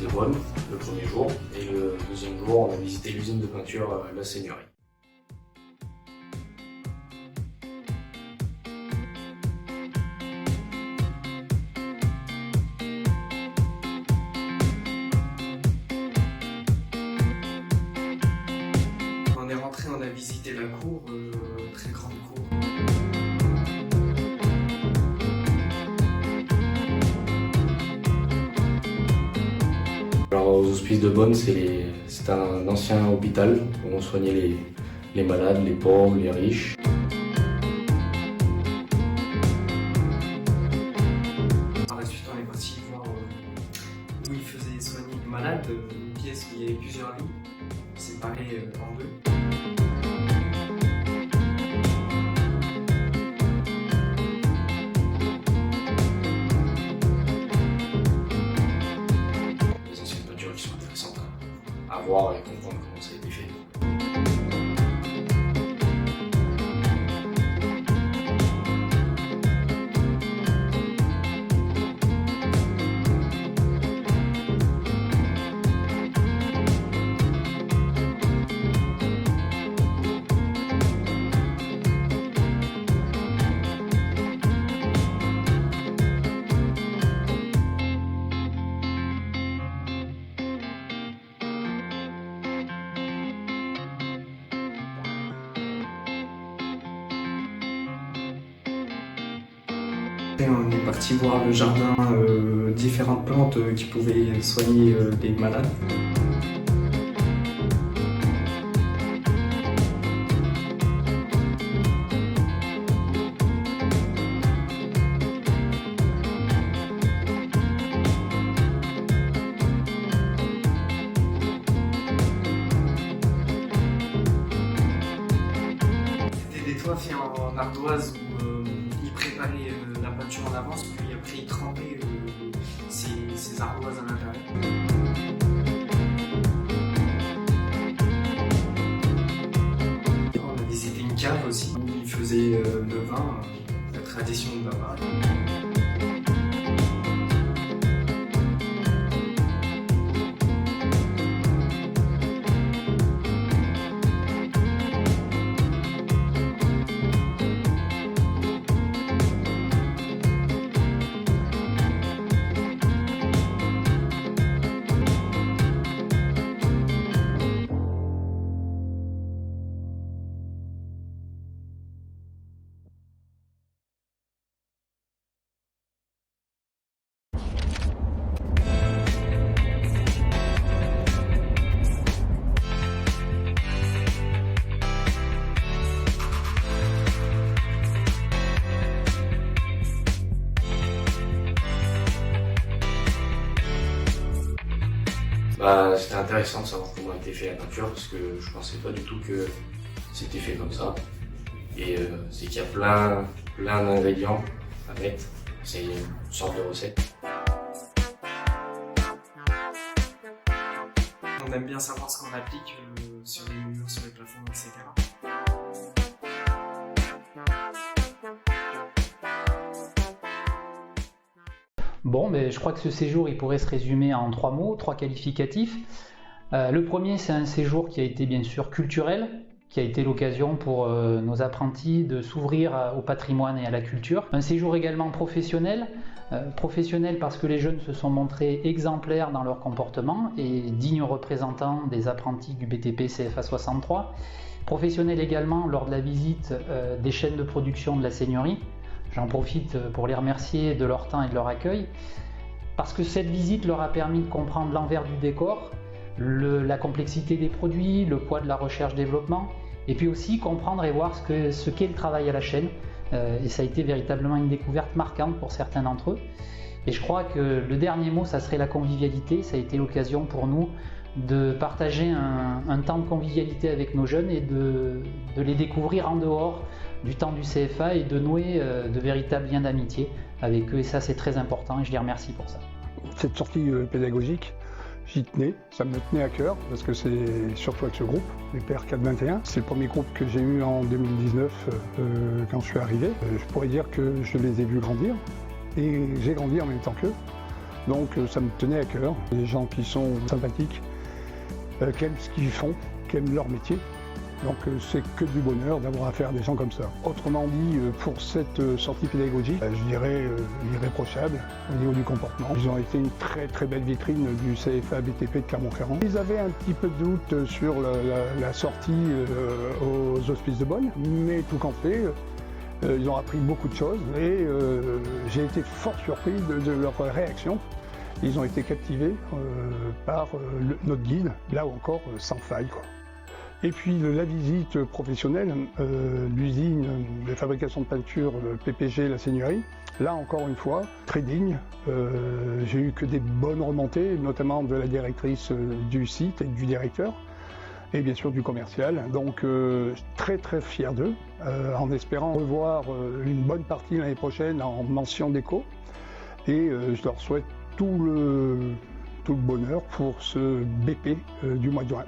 de Beaune le premier jour et le deuxième jour on a visité l'usine de peinture La Seigneurie. On est rentré, on a visité la cour, très grande cour. Alors aux hospices de Beaune, c'est un ancien hôpital où on soignait les malades, les pauvres, les riches. Par la suite, on est parti voir où ils faisaient soigner les malades, une pièce où il y avait plusieurs lits, séparés en deux. Des anciennes peintures qui sont intéressantes à voir et comprendre comment ça a été fait. Et on est parti voir le jardin, différentes plantes qui pouvaient soigner des malades. C'était des toits faits en ardoise où ils préparaient la peinture en avance, puis après ils trempaient ces ardoises à l'intérieur. On a visité une cave aussi où ils faisaient le vin, la tradition de là-bas. C'était intéressant de savoir comment a été fait la peinture parce que je pensais pas du tout que c'était fait comme ça. Et c'est qu'il y a plein d'ingrédients à mettre. C'est une sorte de recette. On aime bien savoir ce qu'on applique sur les murs, sur les plafonds, etc. Bon, mais je crois que ce séjour, il pourrait se résumer en 3 mots, 3 qualificatifs. Le premier, c'est un séjour qui a été bien sûr culturel, qui a été l'occasion pour nos apprentis de s'ouvrir au patrimoine et à la culture. Un séjour également professionnel, professionnel parce que les jeunes se sont montrés exemplaires dans leur comportement et dignes représentants des apprentis du BTP CFA 63. Professionnel également lors de la visite des chaînes de production de la Seigneurie. J'en profite pour les remercier de leur temps et de leur accueil, parce que cette visite leur a permis de comprendre l'envers du décor, la complexité des produits, le poids de la recherche-développement, et puis aussi comprendre et voir ce qu'est le travail à la chaîne. Et ça a été véritablement une découverte marquante pour certains d'entre eux. Et je crois que le dernier mot, ça serait la convivialité. Ça a été l'occasion pour nous de partager un temps de convivialité avec nos jeunes et de les découvrir en dehors du temps du CFA et de nouer de véritables liens d'amitié avec eux. Et ça, c'est très important et je les remercie pour ça. Cette sortie pédagogique, j'y tenais, ça me tenait à cœur parce que c'est surtout avec ce groupe, les PR421. C'est le premier groupe que j'ai eu en 2019 quand je suis arrivé. Je pourrais dire que je les ai vus grandir et j'ai grandi en même temps qu'eux. Donc ça me tenait à cœur. Des gens qui sont sympathiques, qui aiment ce qu'ils font, qui aiment leur métier. Donc c'est que du bonheur d'avoir affaire à des gens comme ça. Autrement dit, pour cette sortie pédagogique, je dirais irréprochable au niveau du comportement. Ils ont été une très très belle vitrine du CFA BTP de Clermont-Ferrand. Ils avaient un petit peu de doute sur la sortie aux Hospices de Beaune, mais tout compte fait, ils ont appris beaucoup de choses et j'ai été fort surpris de leur réaction. Ils ont été captivés par notre guide, là encore sans faille, quoi. Et puis la visite professionnelle, l'usine de fabrication de peinture PPG La Seigneurie, là encore une fois, très digne. J'ai eu que des bonnes remontées, notamment de la directrice du site et du directeur, et bien sûr du commercial. Donc très très fier d'eux, en espérant revoir une bonne partie l'année prochaine en mention déco. Et je leur souhaite tout le bonheur pour ce BP du mois de juin.